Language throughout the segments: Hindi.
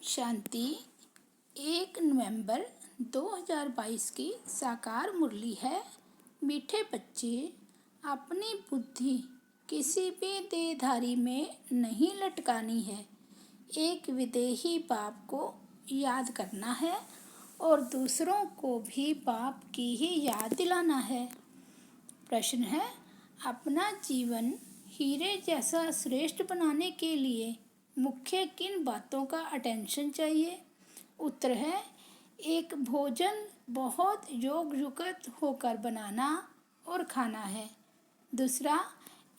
शांति 1 नवंबर 2022 की साकार मुरली है। मीठे बच्चे, अपनी बुद्धि किसी भी देहधारी में नहीं लटकानी है। एक विदेही बाप को याद करना है और दूसरों को भी बाप की ही याद दिलाना है। प्रश्न है, अपना जीवन हीरे जैसा श्रेष्ठ बनाने के लिए मुख्य किन बातों का अटेंशन चाहिए? उत्तर है, एक भोजन बहुत योगयुक्त होकर बनाना और खाना है। दूसरा,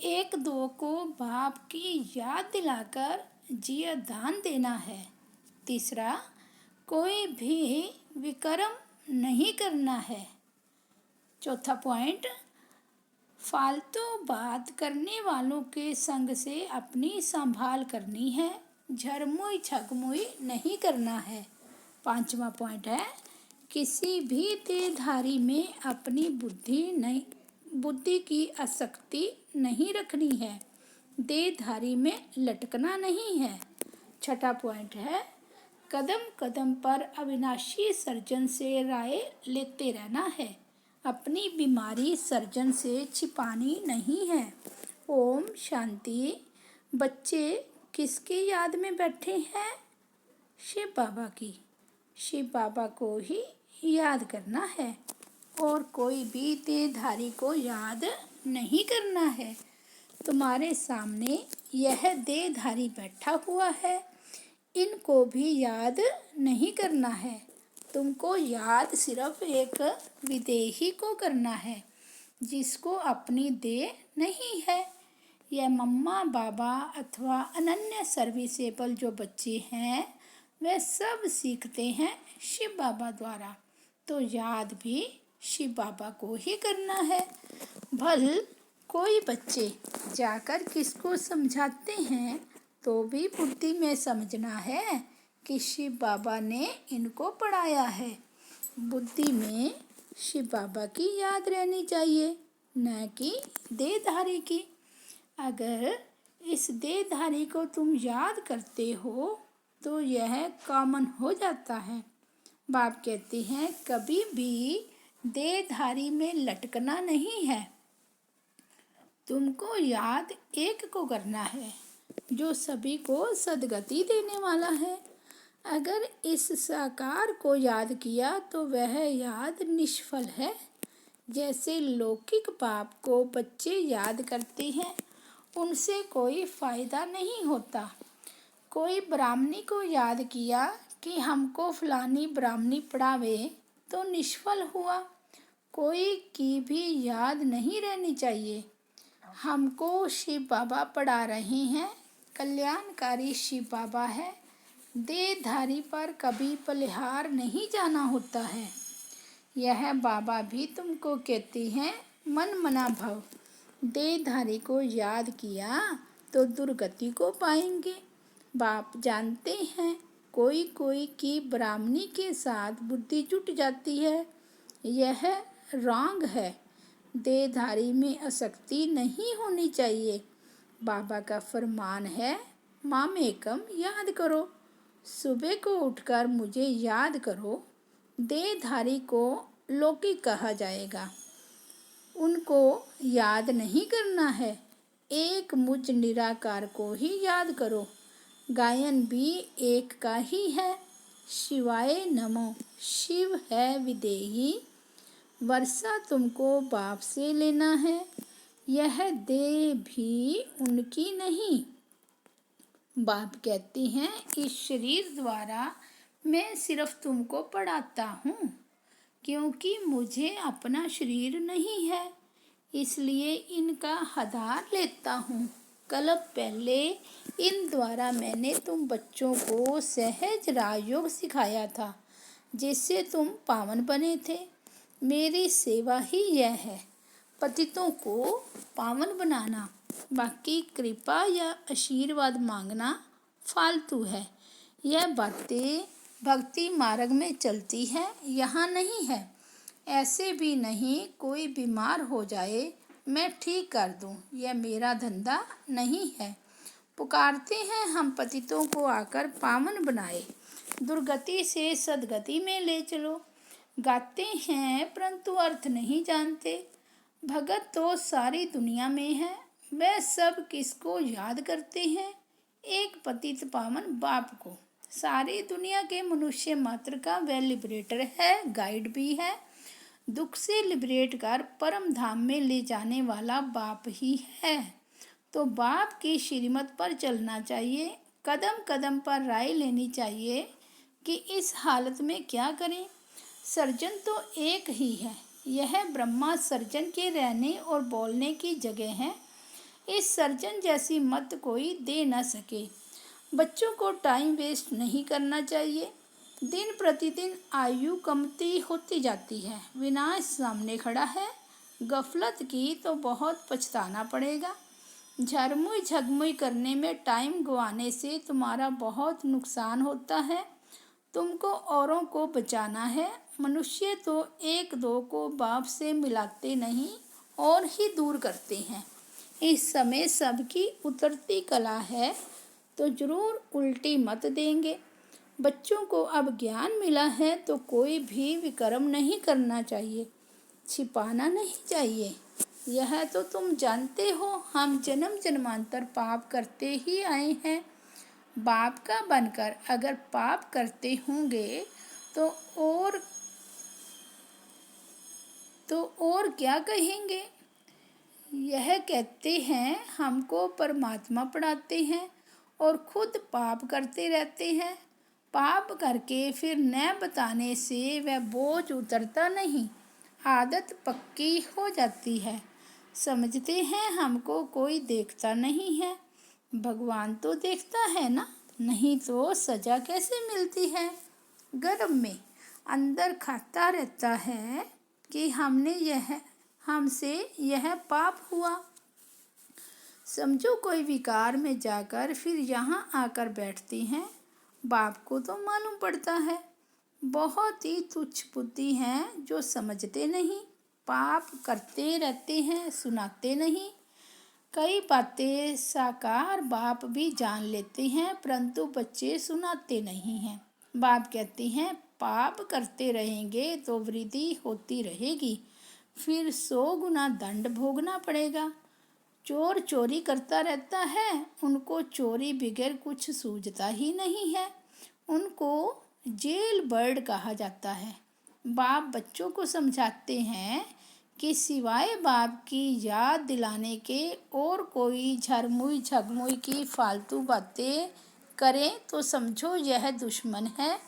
एक दो को बाप की याद दिलाकर जिया दान देना है। तीसरा, कोई भी विकर्म नहीं करना है। चौथा पॉइंट, फालतू बात करने वालों के संग से अपनी संभाल करनी है। झरमुई छगमुई नहीं करना है। पांचवा पॉइंट है, किसी भी देहधारी में अपनी बुद्धि की आसक्ति नहीं रखनी है। देहधारी में लटकना नहीं है। छठा पॉइंट है, कदम कदम पर अविनाशी सर्जन से राय लेते रहना है। अपनी बीमारी सर्जन से छिपानी नहीं है। ओम शांति। बच्चे किसकी याद में बैठे हैं? शिव बाबा की। शिव बाबा को ही याद करना है और कोई भी देहधारी को याद नहीं करना है। तुम्हारे सामने यह देहधारी बैठा हुआ है, इनको भी याद नहीं करना है। तुमको याद सिर्फ एक विदेही को करना है जिसको अपनी देह नहीं है। यह मम्मा बाबा अथवा अनन्य सर्विसेबल जो बच्चे हैं वे सब सीखते हैं शिव बाबा द्वारा, तो याद भी शिव बाबा को ही करना है। भल कोई बच्चे जाकर किसको समझाते हैं तो भी बुद्धि में समझना है कि शिव बाबा ने इनको पढ़ाया है। बुद्धि में शिव बाबा की याद रहनी चाहिए, न कि देहधारी की। अगर इस देहधारी को तुम याद करते हो तो यह कॉमन हो जाता है। बाप कहते हैं, कभी भी देहधारी में लटकना नहीं है। तुमको याद एक को करना है जो सभी को सद्गति देने वाला है। अगर इस साकार को याद किया तो वह याद निष्फल है। जैसे लौकिक बाप को बच्चे याद करते हैं, उनसे कोई फायदा नहीं होता। कोई ब्राह्मणी को याद किया कि हमको फलानी ब्राह्मणी पढ़ावे तो निष्फल हुआ। कोई की भी याद नहीं रहनी चाहिए। हमको शिव बाबा पढ़ा रहे हैं, कल्याणकारी शिव बाबा है। देहधारी पर कभी पलिहार नहीं जाना होता है। यह बाबा भी तुमको कहते हैं, मन मना भव। देहधारी को याद किया तो दुर्गति को पाएंगे। बाप जानते हैं, कोई कोई की ब्राह्मणी के साथ बुद्धि जुट जाती है, यह रॉन्ग है। देहधारी में आसक्ति नहीं होनी चाहिए। बाबा का फरमान है, मामेकम याद करो। सुबह को उठकर मुझे याद करो। देहधारी को लौकिक कहा जाएगा, उनको याद नहीं करना है। एक मुझ निराकार को ही याद करो। गायन भी एक का ही है, शिवाय नमो। शिव है विदेही, वर्षा तुमको बाप से लेना है। यह देह भी उनकी नहीं। बाप कहते हैं, इस शरीर द्वारा मैं सिर्फ तुमको पढ़ाता हूँ, क्योंकि मुझे अपना शरीर नहीं है, इसलिए इनका हदार लेता हूँ। कल्प पहले इन द्वारा मैंने तुम बच्चों को सहज राजयोग सिखाया था, जिससे तुम पावन बने थे। मेरी सेवा ही यह है, पतितों को पावन बनाना। बाकी कृपा या आशीर्वाद मांगना फालतू है। यह बातें भक्ति मार्ग में चलती है, यहाँ नहीं है। ऐसे भी नहीं कोई बीमार हो जाए मैं ठीक कर दूँ, यह मेरा धंधा नहीं है। पुकारते हैं हम पतितों को आकर पावन बनाए, दुर्गति से सदगति में ले चलो। गाते हैं परंतु अर्थ नहीं जानते, भगत तो सारी दुनिया में है, वह सब किसको याद करते हैं, एक पतित पावन बाप को। सारी दुनिया के मनुष्य मात्र का वह लिबरेटर है, गाइड भी है। दुख से लिबरेट कर परम धाम में ले जाने वाला बाप ही है। तो बाप की श्रीमत पर चलना चाहिए, कदम कदम पर राय लेनी चाहिए कि इस हालत में क्या करें। सर्जन तो एक ही है, यह ब्रह्मा सर्जन के रहने और बोलने की जगह है। इस सर्जन जैसी मत कोई दे न सके। बच्चों को टाइम वेस्ट नहीं करना चाहिए। दिन प्रतिदिन आयु कमती होती जाती है, विनाश सामने खड़ा है। गफलत की तो बहुत पछताना पड़ेगा। झरमुई झगमुई करने में टाइम गंवाने से तुम्हारा बहुत नुकसान होता है। तुमको औरों को बचाना है। मनुष्य तो एक दो को बाप से मिलाते नहीं और ही दूर करते हैं। इस समय सबकी उतरती कला है तो जरूर उल्टी मत देंगे। बच्चों को अब ज्ञान मिला है तो कोई भी विकर्म नहीं करना चाहिए, छिपाना नहीं चाहिए। यह तो तुम जानते हो, हम जन्म जन्मांतर पाप करते ही आए हैं। बाप का बनकर अगर पाप करते होंगे तो और क्या कहेंगे। यह कहते हैं हमको परमात्मा पढ़ाते हैं और खुद पाप करते रहते हैं। पाप करके फिर न बताने से वह बोझ उतरता नहीं, आदत पक्की हो जाती है। समझते हैं हमको कोई देखता नहीं है, भगवान तो देखता है ना, नहीं तो सजा कैसे मिलती है। गर्भ में अंदर खाता रहता है कि हमसे यह पाप हुआ। समझो कोई विकार में जाकर फिर यहाँ आकर बैठती हैं, बाप को तो मालूम पड़ता है। बहुत ही तुच्छ बुद्धि हैं जो समझते नहीं, पाप करते रहते हैं, सुनाते नहीं। कई बातें साकार बाप भी जान लेते हैं परंतु बच्चे सुनाते नहीं हैं। बाप कहते हैं पाप करते रहेंगे तो वृद्धि होती रहेगी, फिर 100 गुना दंड भोगना पड़ेगा। चोर चोरी करता रहता है, उनको चोरी बगैर कुछ सूझता ही नहीं है, उनको जेल बर्ड कहा जाता है। बाप बच्चों को समझाते हैं कि सिवाय बाप की याद दिलाने के और कोई झरमुई झगमुई की फालतू बातें करें तो समझो यह दुश्मन है।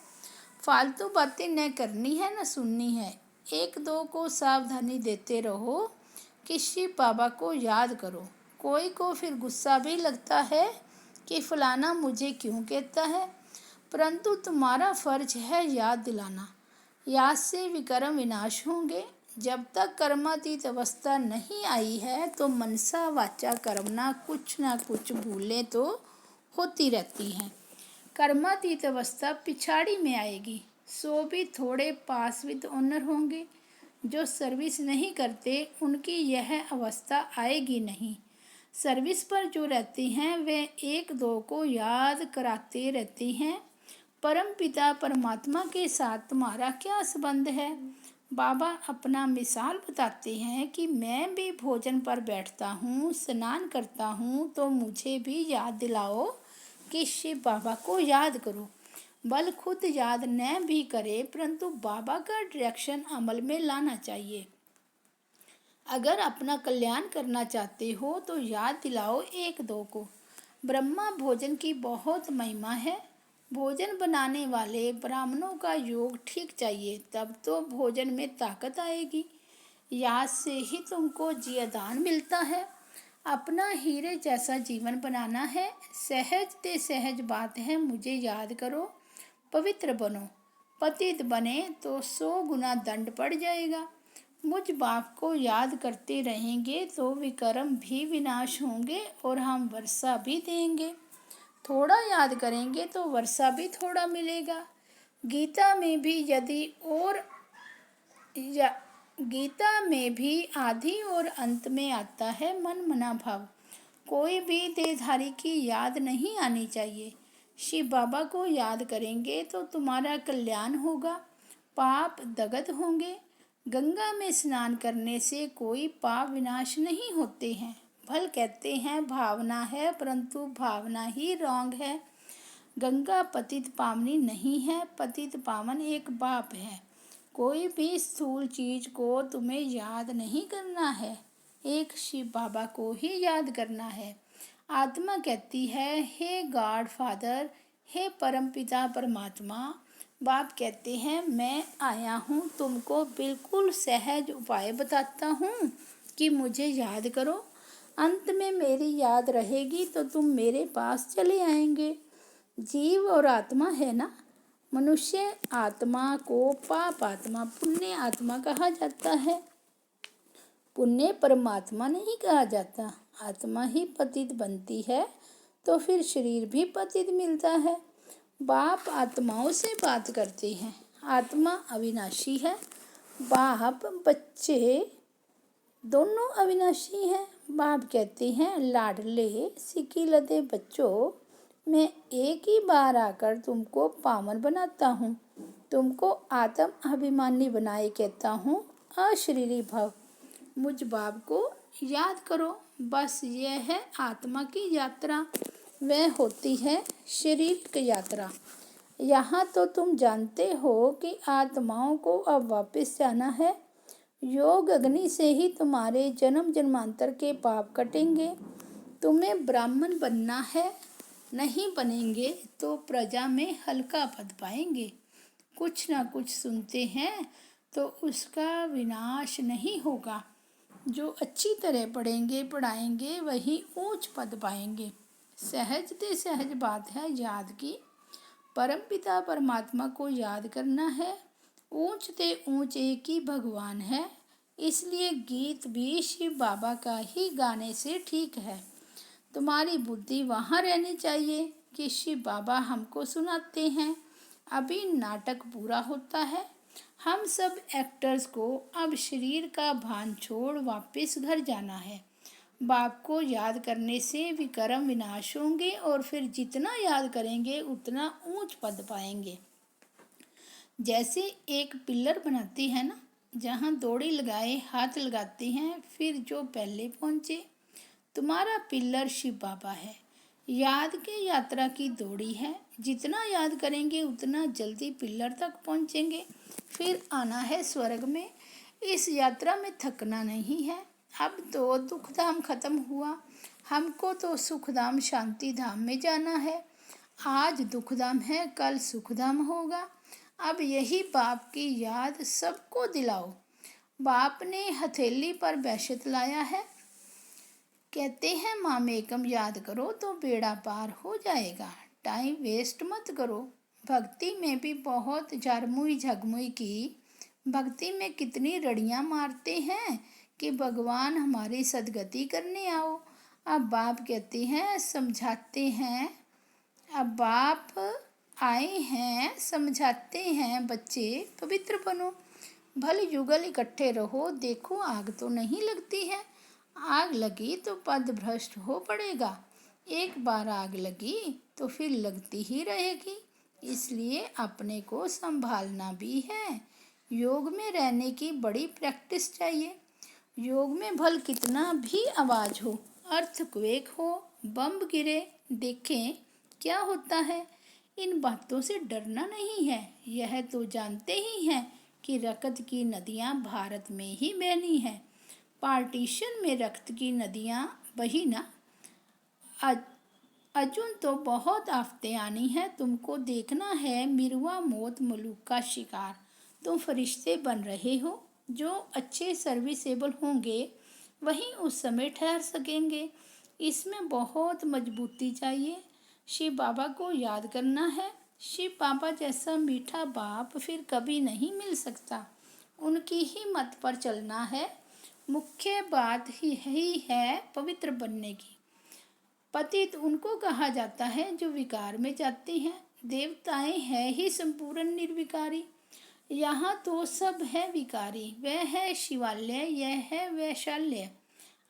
फालतू बातें न करनी है न सुननी है। एक दो को सावधानी देते रहो कि शिव बाबा को याद करो। कोई को फिर गुस्सा भी लगता है कि फलाना मुझे क्यों कहता है, परंतु तुम्हारा फर्ज है याद दिलाना। याद से विकर्म विनाश होंगे। जब तक कर्मातीत अवस्था नहीं आई है तो मनसा वाचा कर्मणा कुछ ना कुछ भूलें तो होती रहती हैं। कर्मातीत अवस्था पिछाड़ी में आएगी। सो भी थोड़े पास विद ऑनर होंगे। जो सर्विस नहीं करते उनकी यह अवस्था आएगी नहीं। सर्विस पर जो रहते हैं वे एक दो को याद कराते रहते हैं। परम पिता परमात्मा के साथ तुम्हारा क्या संबंध है। बाबा अपना मिसाल बताते हैं कि मैं भी भोजन पर बैठता हूँ, स्नान करता हूँ तो मुझे भी याद दिलाओ कि शिव बाबा को याद करो। बल खुद याद न भी करे परंतु बाबा का डायरेक्शन अमल में लाना चाहिए। अगर अपना कल्याण करना चाहते हो तो याद दिलाओ एक दो को। ब्रह्मा भोजन की बहुत महिमा है। भोजन बनाने वाले ब्राह्मणों का योग ठीक चाहिए, तब तो भोजन में ताकत आएगी। याद से ही तुमको जियादान मिलता है। अपना हीरे जैसा जीवन बनाना है। सहज ते सहज बात है, मुझे याद करो, पवित्र बनो। पतित बने तो 100 गुना दंड पड़ जाएगा। मुझ बाप को याद करते रहेंगे तो विकर्म भी विनाश होंगे और हम वर्षा भी देंगे। थोड़ा याद करेंगे तो वर्षा भी थोड़ा मिलेगा। गीता में भी आदि और अंत में आता है मन मना भाव। कोई भी देहधारी की याद नहीं आनी चाहिए। शिव बाबा को याद करेंगे तो तुम्हारा कल्याण होगा, पाप दग्ध होंगे। गंगा में स्नान करने से कोई पाप विनाश नहीं होते हैं। भल कहते हैं भावना है, परंतु भावना ही रॉन्ग है। गंगा पतित पावनी नहीं है, पतित पावन एक बाप है। कोई भी स्थूल चीज को तुम्हें याद नहीं करना है, एक शिव बाबा को ही याद करना है। आत्मा कहती है, हे गॉड फादर, हे परमपिता परमात्मा। बाप कहते हैं, मैं आया हूँ, तुमको बिल्कुल सहज उपाय बताता हूँ कि मुझे याद करो। अंत में मेरी याद रहेगी तो तुम मेरे पास चले आएंगे। जीव और आत्मा है ना। मनुष्य आत्मा को पाप आत्मा, पुण्य आत्मा कहा जाता है। पुण्य परमात्मा नहीं कहा जाता। आत्मा ही पतित बनती है तो फिर शरीर भी पतित मिलता है। बाप आत्माओं से बात करते हैं। आत्मा अविनाशी है, बाप बच्चे दोनों अविनाशी हैं। बाप कहते हैं, लाडले सिकिलदे बच्चों, मैं एक ही बार आकर तुमको पावन बनाता हूँ, तुमको आत्म अभिमानी बनाए कहता हूँ, अशरीरी भव। मुझ बाप को याद करो। बस यह है आत्मा की यात्रा, वह होती है शरीर की यात्रा। यहाँ तो तुम जानते हो कि आत्माओं को अब वापस जाना है। योग अग्नि से ही तुम्हारे जन्म जन्मांतर के पाप कटेंगे। तुम्हें ब्राह्मण बनना है, नहीं बनेंगे तो प्रजा में हल्का पद पाएंगे। कुछ ना कुछ सुनते हैं तो उसका विनाश नहीं होगा। जो अच्छी तरह पढ़ेंगे पढ़ाएंगे वही ऊंच पद पाएंगे। सहज ते सहज बात है याद की। परमपिता परमात्मा को याद करना है। ऊंच ते ऊंच एक ही भगवान है, इसलिए गीत भी शिव बाबा का ही गाने से ठीक है। तुम्हारी बुद्धि वहाँ रहनी चाहिए कि शिव बाबा हमको सुनाते हैं। अभी नाटक पूरा होता है। हम सब एक्टर्स को अब शरीर का भान छोड़ वापस घर जाना है। बाप को याद करने से विकर्म विनाश होंगे और फिर जितना याद करेंगे उतना ऊंच पद पाएंगे। जैसे एक पिलर बनाते हैं ना, जहाँ दौड़ी लगाए हाथ लगाते हैं, फिर जो पहले पहुँचे। तुम्हारा पिलर शिव बाबा है। याद के यात्रा की दौड़ी है। जितना याद करेंगे उतना जल्दी पिलर तक पहुँचेंगे। फिर आना है स्वर्ग में। इस यात्रा में थकना नहीं है। अब तो दुख धाम खत्म हुआ, हमको तो सुख धाम शांति धाम में जाना है। आज दुख धाम है, कल सुख धाम होगा। अब यही बाप की याद सबको दिलाओ। बाप ने हथेली पर बैशत लाया है। कहते हैं मामेकम याद करो तो बेड़ा पार हो जाएगा। टाइम वेस्ट मत करो। भक्ति में भी बहुत झरमुई झगमुई की। भक्ति में कितनी रड़ियाँ मारते हैं कि भगवान हमारी सदगति करने आओ। अब बाप कहते हैं समझाते हैं, अब बाप आए हैं समझाते हैं, बच्चे पवित्र बनो, भल युगल इकट्ठे रहो। देखो आग तो नहीं लगती है, आग लगी तो पद भ्रष्ट हो पड़ेगा। एक बार आग लगी तो फिर लगती ही रहेगी, इसलिए अपने को संभालना भी है। योग में रहने की बड़ी प्रैक्टिस चाहिए। योग में भल कितना भी आवाज़ हो, अर्थक्वेक हो, बम गिरे, देखें क्या होता है। इन बातों से डरना नहीं है। यह तो जानते ही हैं कि रक्त की नदियाँ भारत में ही बहनी हैं। पार्टीशन में रक्त की नदियाँ बही ना। अर्जुन तो बहुत आफतें आनी हैं। तुमको देखना है मिरुआ मौत मुलूक का शिकार। तुम फरिश्ते बन रहे हो। जो अच्छे सर्विसेबल होंगे वहीं उस समय ठहर सकेंगे। इसमें बहुत मजबूती चाहिए। शिव बाबा को याद करना है। शिव बाबा जैसा मीठा बाप फिर कभी नहीं मिल सकता। उनकी ही मत पर चलना है। मुख्य बात ही है पवित्र बनने की। पतित उनको कहा जाता है जो विकार में जाते हैं। देवताएं हैं ही संपूर्ण निर्विकारी। यहाँ तो सब है विकारी। वह है शिवालय, यह है वैशाल्य।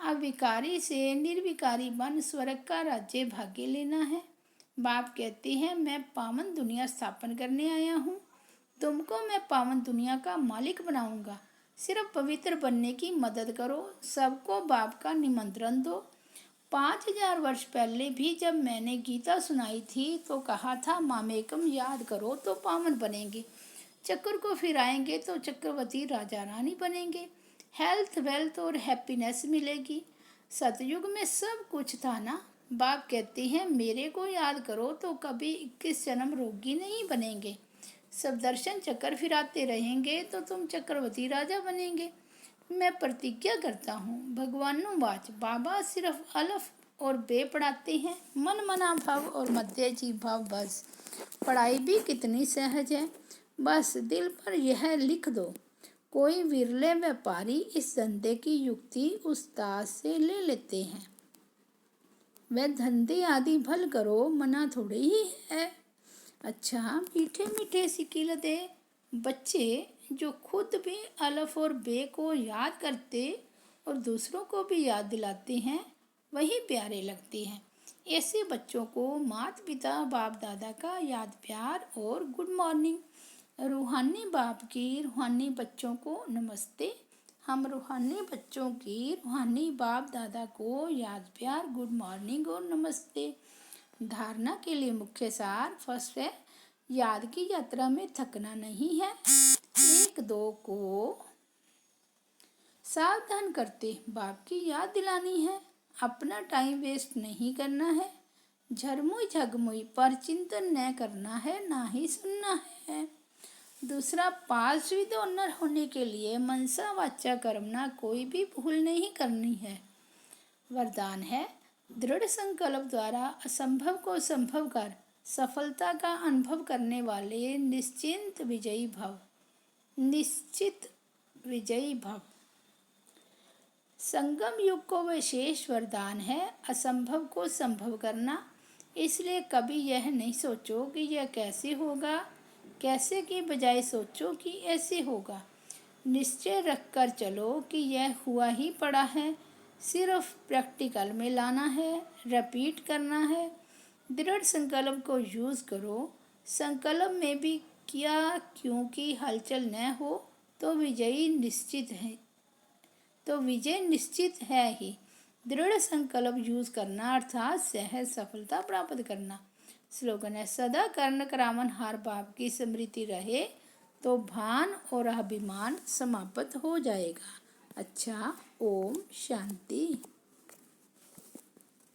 अब विकारी से निर्विकारी बन स्वर्ग का राज्य भाग्य लेना है। बाप कहते हैं, मैं पावन दुनिया स्थापन करने आया हूँ। तुमको मैं पावन दुनिया का मालिक बनाऊंगा। सिर्फ पवित्र बनने की मदद करो, सबको बाप का निमंत्रण दो। 5000 वर्ष पहले भी जब मैंने गीता सुनाई थी तो कहा था, मामेकम याद करो तो पावन बनेंगे, चक्र को फिराएंगे तो चक्रवर्ती राजा रानी बनेंगे, हेल्थ वेल्थ और हैप्पीनेस मिलेगी। सतयुग में सब कुछ था ना। बाप कहते हैं, मेरे को याद करो तो कभी 21 जन्म रोगी नहीं बनेंगे। सब दर्शन चक्कर फिराते रहेंगे तो तुम चक्रवर्ती राजा बनेंगे। मैं प्रतिज्ञा करता हूँ। भगवानुवाच, बाबा सिर्फ अलफ और बे पढ़ाते हैं, मन मना भाव और मध्य जी भाव बस। पढ़ाई भी कितनी सहज है, बस दिल पर यह लिख दो। कोई विरले व्यापारी इस धंधे की युक्ति उस्ताद से ले लेते हैं। वह धंधे आदि भल करो, मना थोड़ी ही है। अच्छा, मीठे मीठे सिकिलते बच्चे जो खुद भी अलफ और बे को याद करते और दूसरों को भी याद दिलाते हैं, वही प्यारे लगते हैं। ऐसे बच्चों को माता पिता बाप दादा का याद प्यार और गुड मॉर्निंग। रूहानी बाप की रूहानी बच्चों को नमस्ते। हम रूहानी बच्चों की रूहानी बाप दादा को याद प्यार, गुड मॉर्निंग और नमस्ते। धारणा के लिए मुख्य सार फर्स्ट है, याद की यात्रा में थकना नहीं है। 1-2 को सावधान करते बाप की याद दिलानी है। अपना टाइम वेस्ट नहीं करना है। झरमुई झगमुई पर चिंतन न करना है, ना ही सुनना है। दूसरा, पास विद ऑनर होने के लिए मनसा वाचा कर्मना कोई भी भूल नहीं करनी है। वरदान है, दृढ़ संकल्प द्वारा असंभव को संभव कर सफलता का अनुभव करने वाले निश्चित विजयी भव। निश्चित विजयी भव। संगम युग को विशेष वरदान है असंभव को संभव करना। इसलिए कभी यह नहीं सोचो कि यह कैसे होगा, कैसे की बजाय सोचो कि ऐसे होगा। निश्चय रखकर चलो कि यह हुआ ही पड़ा है, सिर्फ प्रैक्टिकल में लाना है, रिपीट करना है। दृढ़ संकल्प को यूज़ करो। संकल्प में भी क्या क्योंकि हलचल न हो तो विजय निश्चित है ही। दृढ़ संकल्प यूज़ करना अर्थात सहज सफलता प्राप्त करना। स्लोगन है, सदा कर्ण करावन हार बाप की स्मृति रहे तो भान और अभिमान समाप्त हो जाएगा। अच्छा, ओम शांति।